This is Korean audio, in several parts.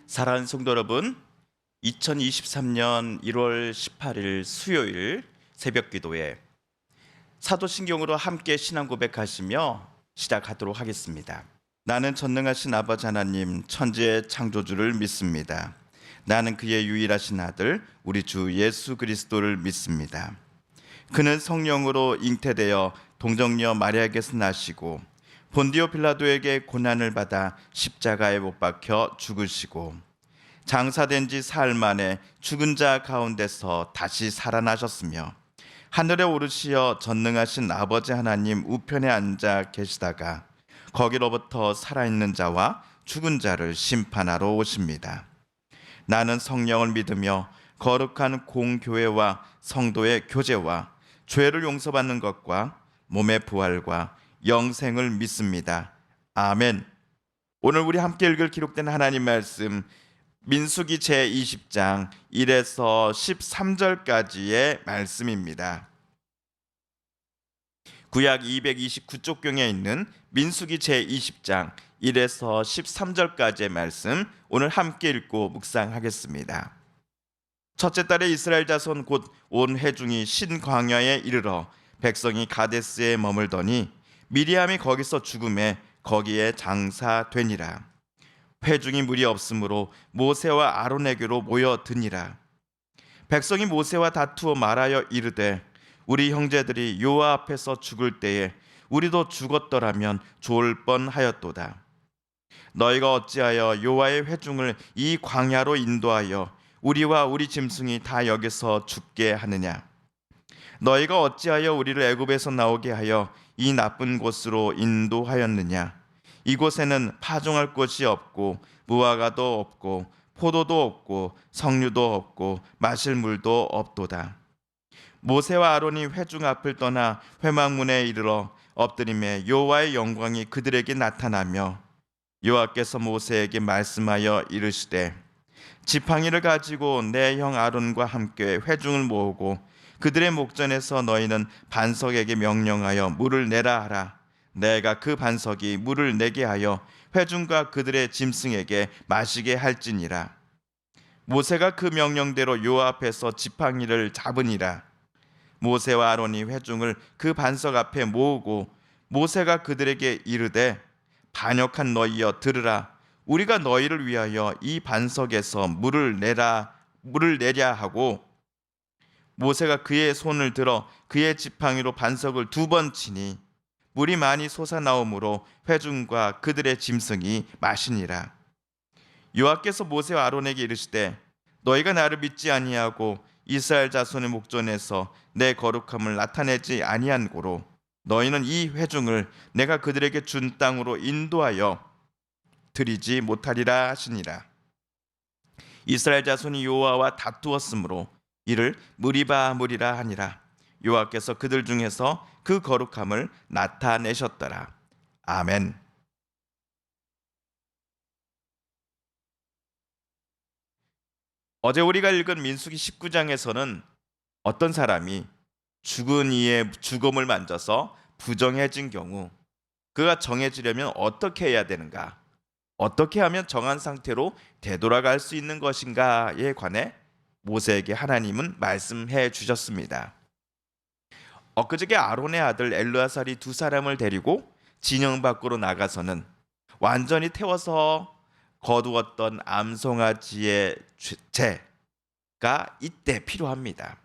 사랑하는 성도 여러분, 2023년 1월 18일 수요일 새벽 기도에 사도신경으로 함께 신앙 고백하시며 시작하도록 하겠습니다. 나는 전능하신 아버지 하나님 천지의 창조주를 믿습니다. 나는 그의 유일하신 아들 우리 주 예수 그리스도를 믿습니다. 그는 성령으로 잉태되어 동정녀 마리아에게서 나시고 본디오 빌라도에게 고난을 받아 십자가에 못 박혀 죽으시고 장사된 지 사흘 만에 죽은 자 가운데서 다시 살아나셨으며 하늘에 오르시어 전능하신 아버지 하나님 우편에 앉아 계시다가 거기로부터 살아있는 자와 죽은 자를 심판하러 오십니다. 나는 성령을 믿으며 거룩한 공교회와 성도의 교제와 죄를 용서받는 것과 몸의 부활과 영생을 믿습니다. 아멘. 오늘 우리 함께 읽을 기록된 하나님 말씀 민수기 제20장 1에서 13절까지의 말씀입니다. 구약 229쪽경에 있는 민수기 제20장 1에서 13절까지의 말씀 오늘 함께 읽고 묵상하겠습니다. 첫째 달에 이스라엘 자손 곧 온 회중이 신광야에 이르러 백성이 가데스에 머물더니 미리암이 거기서 죽음에 거기에 장사되니라. 회중이 무리 없으므로 모세와 아론에게로 모여드니라. 백성이 모세와 다투어 말하여 이르되 우리 형제들이 여호와 앞에서 죽을 때에 우리도 죽었더라면 좋을 뻔하였도다. 너희가 어찌하여 여호와의 회중을 이 광야로 인도하여 우리와 우리 짐승이 다 여기서 죽게 하느냐? 너희가 어찌하여 우리를 애굽에서 나오게 하여 이 나쁜 곳으로 인도하였느냐? 이곳에는 파종할 곳이 없고 무화과도 없고 포도도 없고 석류도 없고 마실 물도 없도다. 모세와 아론이 회중 앞을 떠나 회막문에 이르러 엎드림에 여호와의 영광이 그들에게 나타나며 여호와께서 모세에게 말씀하여 이르시되 지팡이를 가지고 내 형 아론과 함께 회중을 모으고 그들의 목전에서 너희는 반석에게 명령하여 물을 내라 하라. 내가 그 반석이 물을 내게 하여 회중과 그들의 짐승에게 마시게 할지니라. 모세가 그 명령대로 여호와 앞에서 지팡이를 잡으니라. 모세와 아론이 회중을 그 반석 앞에 모으고 모세가 그들에게 이르되 반역한 너희여 들으라. 우리가 너희를 위하여 이 반석에서 물을 내랴 하고 모세가 그의 손을 들어 그의 지팡이로 반석을 2번 치니 물이 많이 솟아나오므로 회중과 그들의 짐승이 마시니라. 여호와께서 모세와 아론에게 이르시되 너희가 나를 믿지 아니하고 이스라엘 자손의 목전에서 내 거룩함을 나타내지 아니한 고로 너희는 이 회중을 내가 그들에게 준 땅으로 인도하여 드리지 못하리라 하시니라. 이스라엘 자손이 여호와와 다투었으므로 이를 무리바 하니라. 여호와께서 그들 중에서 그 거룩함을 나타내셨더라. 아멘. 어제 우리가 읽은 민수기 19장에서는 어떤 사람이 죽은 이의 죽음을 만져서 부정해진 경우 그가 정해지려면 어떻게 해야 되는가? 어떻게 하면 정한 상태로 되돌아갈 수 있는 것인가에 관해 모세에게 하나님은 말씀해 주셨습니다. 엊그저께 아론의 아들 엘르아살이 2사람을 데리고 진영 밖으로 나가서는 완전히 태워서 거두었던 암송아지의 제가 이때 필요합니다.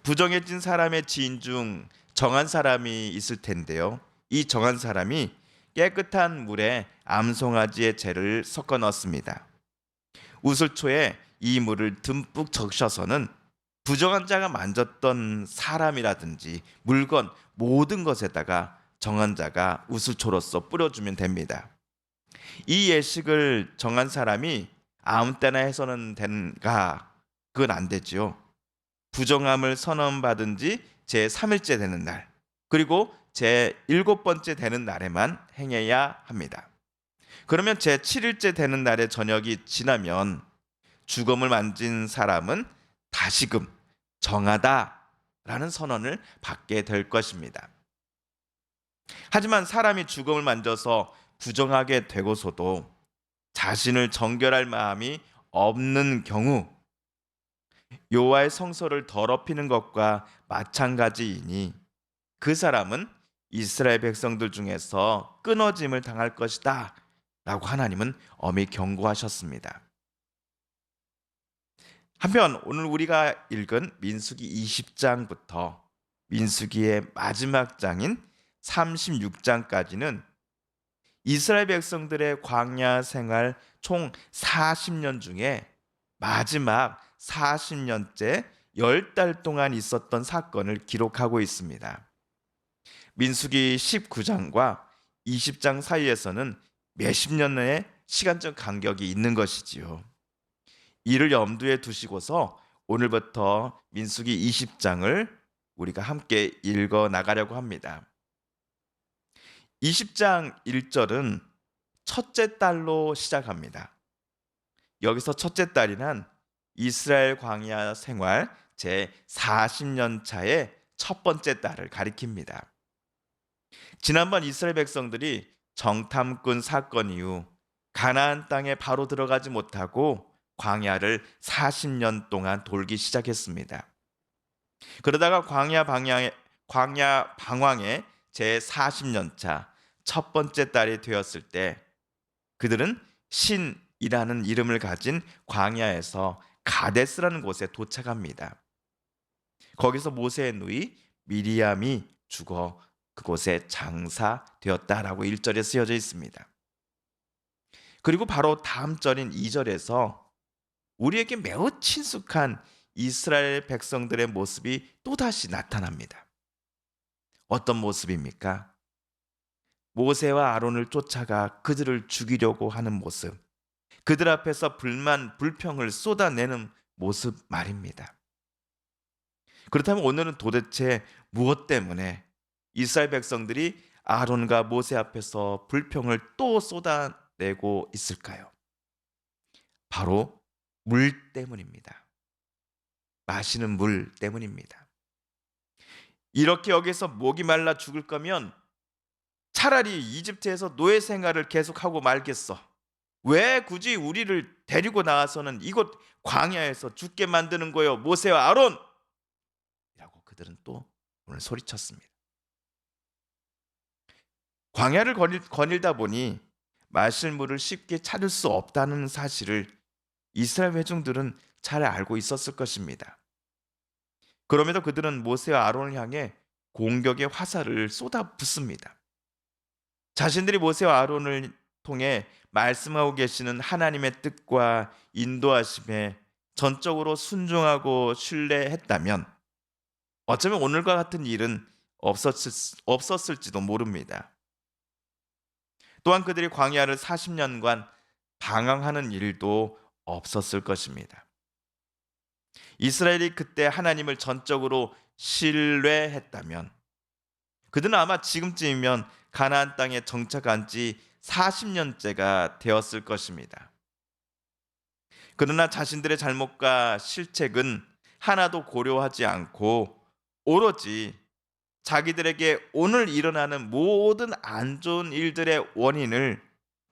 부정해진 사람의 지인 중 정한 사람이 있을 텐데요. 이 정한 사람이 깨끗한 물에 암송아지의 제를 섞어 넣었습니다. 우슬초에 이 물을 듬뿍 적셔서는 부정한 자가 만졌던 사람이라든지 물건 모든 것에다가 정한 자가 우슬초로서 뿌려주면 됩니다. 이 예식을 정한 사람이 아무 때나 해서는 되는가? 그건 안 되지요. 부정함을 선언받은 지 제3일째 되는 날 그리고 제7번째 되는 날에만 행해야 합니다. 그러면 제7일째 되는 날의 저녁이 지나면 죽음을 만진 사람은 다시금 정하다라는 선언을 받게 될 것입니다. 하지만 사람이 죽음을 만져서 부정하게 되고서도 자신을 정결할 마음이 없는 경우 여호와의 성소를 더럽히는 것과 마찬가지이니 그 사람은 이스라엘 백성들 중에서 끊어짐을 당할 것이다 라고 하나님은 엄히 경고하셨습니다. 한편 오늘 우리가 읽은 민수기 20장부터 민수기의 마지막 장인 36장까지는 이스라엘 백성들의 광야 생활 총 40년 중에 마지막 40년째 10달 동안 있었던 사건을 기록하고 있습니다. 민수기 19장과 20장 사이에서는 몇십 년의 시간적 간격이 있는 것이지요. 이를 염두에 두시고서 오늘부터 민수기 20장을 우리가 함께 읽어 나가려고 합니다. 20장 1절은 첫째 달로 시작합니다. 여기서 첫째 달이란 이스라엘 광야 생활 제 40년 차의 첫 번째 달을 가리킵니다. 지난번 이스라엘 백성들이 정탐꾼 사건 이후 가나안 땅에 바로 들어가지 못하고 광야를 40년 동안 돌기 시작했습니다. 그러다가 광야 방황의 제 40년 차 첫 번째 달이 되었을 때 그들은 신이라는 이름을 가진 광야에서 가데스라는 곳에 도착합니다. 거기서 모세의 누이 미리암이 죽어 그곳에 장사되었다라고 1절에 쓰여져 있습니다. 그리고 바로 다음 절인 2절에서 우리에게 매우 친숙한 이스라엘 백성들의 모습이 또다시 나타납니다. 어떤 모습입니까? 모세와 아론을 쫓아가 그들을 죽이려고 하는 모습, 그들 앞에서 불평을 쏟아내는 모습 말입니다. 그렇다면 오늘은 도대체 무엇 때문에 이스라엘 백성들이 아론과 모세 앞에서 불평을 또 쏟아내고 있을까요? 바로 물 때문입니다. 마시는 물 때문입니다. 이렇게 여기서 목이 말라 죽을 거면 차라리 이집트에서 노예 생활을 계속하고 말겠어. 왜 굳이 우리를 데리고 나와서는 이곳 광야에서 죽게 만드는 거요, 모세와 아론! 이라고 그들은 또 오늘 소리쳤습니다. 광야를 거닐다 보니 마실 물을 쉽게 찾을 수 없다는 사실을 이스라엘 회중들은 잘 알고 있었을 것입니다. 그럼에도 그들은 모세와 아론을 향해 공격의 화살을 쏟아붓습니다. 자신들이 모세와 아론을 통해 말씀하고 계시는 하나님의 뜻과 인도하심에 전적으로 순종하고 신뢰했다면 어쩌면 오늘과 같은 일은 없었을지도 모릅니다. 또한 그들이 광야를 40년간 방황하는 일도 없었을 것입니다. 이스라엘이 그때 하나님을 전적으로 신뢰했다면 그들은 아마 지금쯤이면 가나안 땅에 정착한 지 40년째가 되었을 것입니다. 그러나 자신들의 잘못과 실책은 하나도 고려하지 않고 오로지 자기들에게 오늘 일어나는 모든 안 좋은 일들의 원인을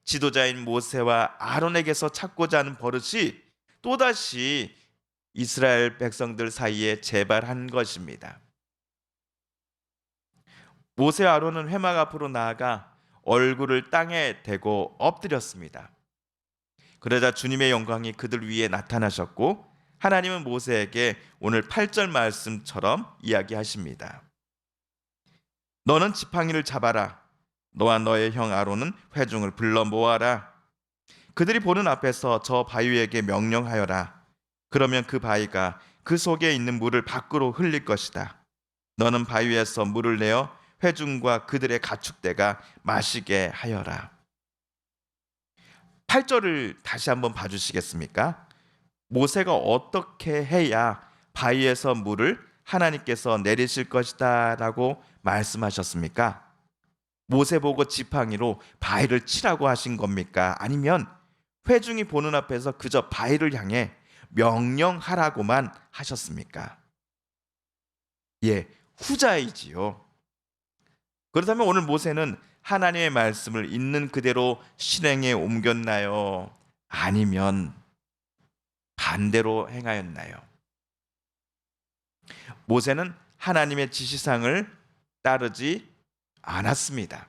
지도자인 모세와 아론에게서 찾고자 하는 버릇이 또다시 이스라엘 백성들 사이에 재발한 것입니다. 모세와 아론은 회막 앞으로 나아가 얼굴을 땅에 대고 엎드렸습니다. 그러자 주님의 영광이 그들 위에 나타나셨고 하나님은 모세에게 오늘 8절 말씀처럼 이야기하십니다. 너는 지팡이를 잡아라. 너와 너의 형 아론은 회중을 불러 모아라. 그들이 보는 앞에서 저 바위에게 명령하여라. 그러면 그 바위가 그 속에 있는 물을 밖으로 흘릴 것이다. 너는 바위에서 물을 내어 회중과 그들의 가축대가 마시게 하여라. 8절을 다시 한번 봐주시겠습니까? 모세가 어떻게 해야 바위에서 물을 하나님께서 내리실 것이다 라고 말씀하셨습니까? 모세 보고 지팡이로 바위를 치라고 하신 겁니까? 아니면 회중이 보는 앞에서 그저 바위를 향해 명령하라고만 하셨습니까? 예, 후자이지요. 그렇다면 오늘 모세는 하나님의 말씀을 있는 그대로 실행에 옮겼나요? 아니면 반대로 행하였나요? 모세는 하나님의 지시사항을 따르지 않았습니다.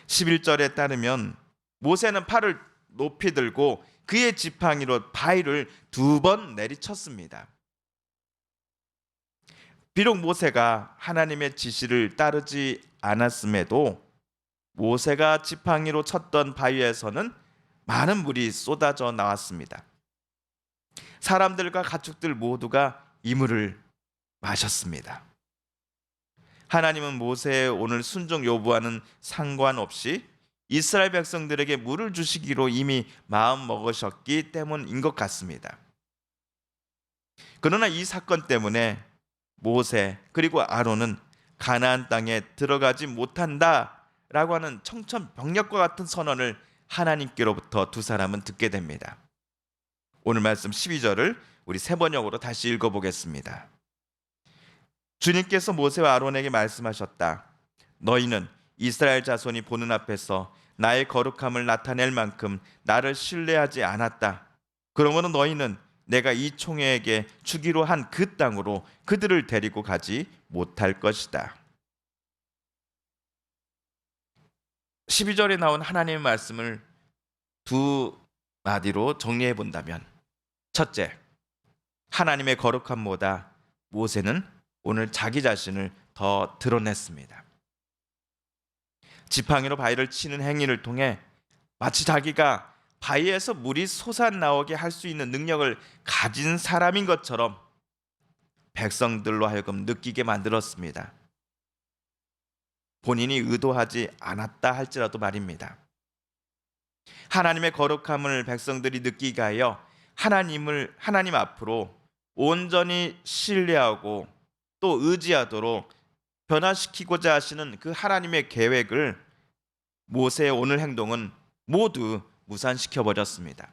11절에 따르면 모세는 팔을 높이 들고 그의 지팡이로 바위를 2번 내리쳤습니다. 비록 모세가 하나님의 지시를 따르지 않았음에도 모세가 지팡이로 쳤던 바위에서는 많은 물이 쏟아져 나왔습니다. 사람들과 가축들 모두가 이 물을 마셨습니다. 하나님은 모세의 오늘 순종 여부와는 상관없이 이스라엘 백성들에게 물을 주시기로 이미 마음 먹으셨기 때문인 것 같습니다. 그러나 이 사건 때문에 모세 그리고 아론은 가나안 땅에 들어가지 못한다라고 하는 청천벽력과 같은 선언을 하나님께로부터 두 사람은 듣게 됩니다. 오늘 말씀 12절을 우리 세 번역으로 다시 읽어보겠습니다. 주님께서 모세와 아론에게 말씀하셨다. 너희는 이스라엘 자손이 보는 앞에서 나의 거룩함을 나타낼 만큼 나를 신뢰하지 않았다. 그러므로 너희는 내가 이 총회에게 주기로 한 그 땅으로 그들을 데리고 가지 못할 것이다. 12절에 나온 하나님의 말씀을 두 마디로 정리해 본다면, 첫째, 하나님의 거룩함보다 모세는 오늘 자기 자신을 더 드러냈습니다. 지팡이로 바위를 치는 행위를 통해 마치 자기가 바위에서 물이 솟아나오게 할 수 있는 능력을 가진 사람인 것처럼 백성들로 하여금 느끼게 만들었습니다. 본인이 의도하지 않았다 할지라도 말입니다. 하나님의 거룩함을 백성들이 느끼게 하여 하나님 앞으로 온전히 신뢰하고 또 의지하도록 변화시키고자 하시는 그 하나님의 계획을 모세의 오늘 행동은 모두 무산시켜 버렸습니다.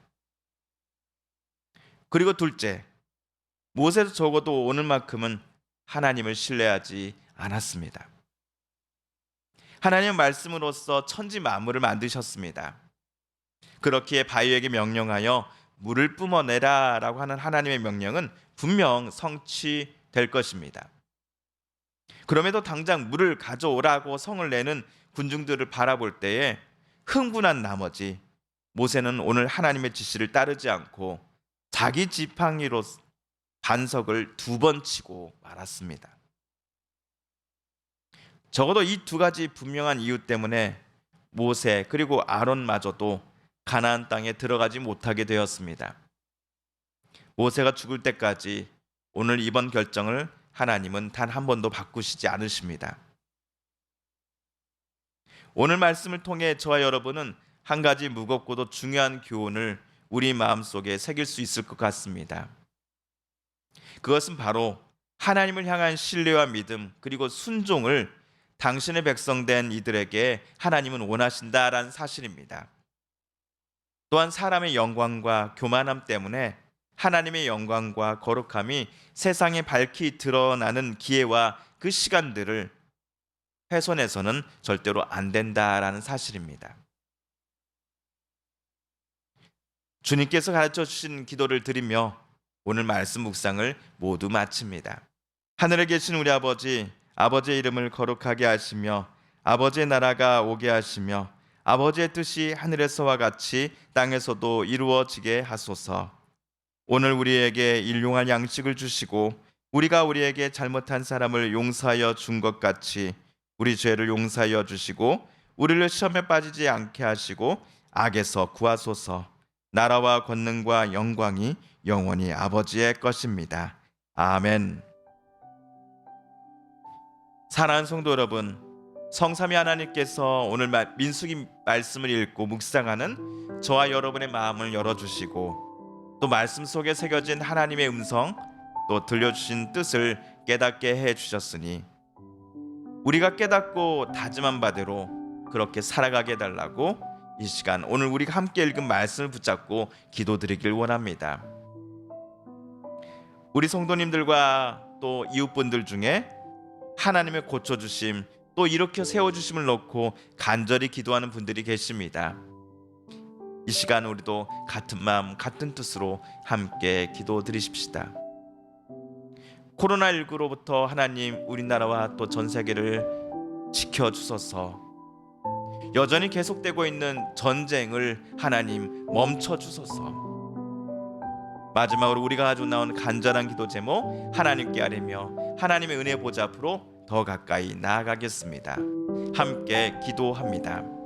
그리고 둘째, 모세도 적어도 오늘만큼은 하나님을 신뢰하지 않았습니다. 하나님의 말씀으로써 천지 만물을 만드셨습니다. 그렇기에 바위에게 명령하여 물을 뿜어내라 라고 하는 하나님의 명령은 분명 성취될 것입니다. 그럼에도 당장 물을 가져오라고 성을 내는 군중들을 바라볼 때에 흥분한 나머지 모세는 오늘 하나님의 지시를 따르지 않고 자기 지팡이로 반석을 2번 치고 말았습니다. 적어도 이 두 가지 분명한 이유 때문에 모세 그리고 아론마저도 가나안 땅에 들어가지 못하게 되었습니다. 모세가 죽을 때까지 오늘 이번 결정을 하나님은 단 한 번도 바꾸시지 않으십니다. 오늘 말씀을 통해 저와 여러분은 한 가지 무겁고도 중요한 교훈을 우리 마음속에 새길 수 있을 것 같습니다. 그것은 바로 하나님을 향한 신뢰와 믿음 그리고 순종을 당신의 백성된 이들에게 하나님은 원하신다라는 사실입니다. 또한 사람의 영광과 교만함 때문에 하나님의 영광과 거룩함이 세상에 밝히 드러나는 기회와 그 시간들을 훼손해서는 절대로 안 된다라는 사실입니다. 주님께서 가르쳐 주신 기도를 드리며 오늘 말씀 묵상을 모두 마칩니다. 하늘에 계신 우리 아버지, 아버지의 이름을 거룩하게 하시며 아버지의 나라가 오게 하시며 아버지의 뜻이 하늘에서와 같이 땅에서도 이루어지게 하소서. 오늘 우리에게 일용할 양식을 주시고 우리가 우리에게 잘못한 사람을 용서하여 준 것 같이 우리 죄를 용서하여 주시고 우리를 시험에 빠지지 않게 하시고 악에서 구하소서. 나라와 권능과 영광이 영원히 아버지의 것입니다. 아멘. 사랑하는 성도 여러분, 성삼위 하나님께서 오늘 민수기 말씀을 읽고 묵상하는 저와 여러분의 마음을 열어주시고 또 말씀 속에 새겨진 하나님의 음성 또 들려주신 뜻을 깨닫게 해주셨으니 우리가 깨닫고 다짐한 바대로 그렇게 살아가게 해달라고 이 시간 오늘 우리가 함께 읽은 말씀을 붙잡고 기도드리길 원합니다. 우리 성도님들과 또 이웃분들 중에 하나님의 고쳐주심 또 일으켜 세워주심을 놓고 간절히 기도하는 분들이 계십니다. 이 시간 우리도 같은 마음 같은 뜻으로 함께 기도 드리십시다. 코로나19로부터 하나님 우리나라와 또 전 세계를 지켜주소서. 여전히 계속되고 있는 전쟁을 하나님 멈춰주소서. 마지막으로 우리가 가지고 나온 간절한 기도 제목 하나님께 아뢰며 하나님의 은혜 보좌 앞으로 더 가까이 나아가겠습니다. 함께 기도합니다.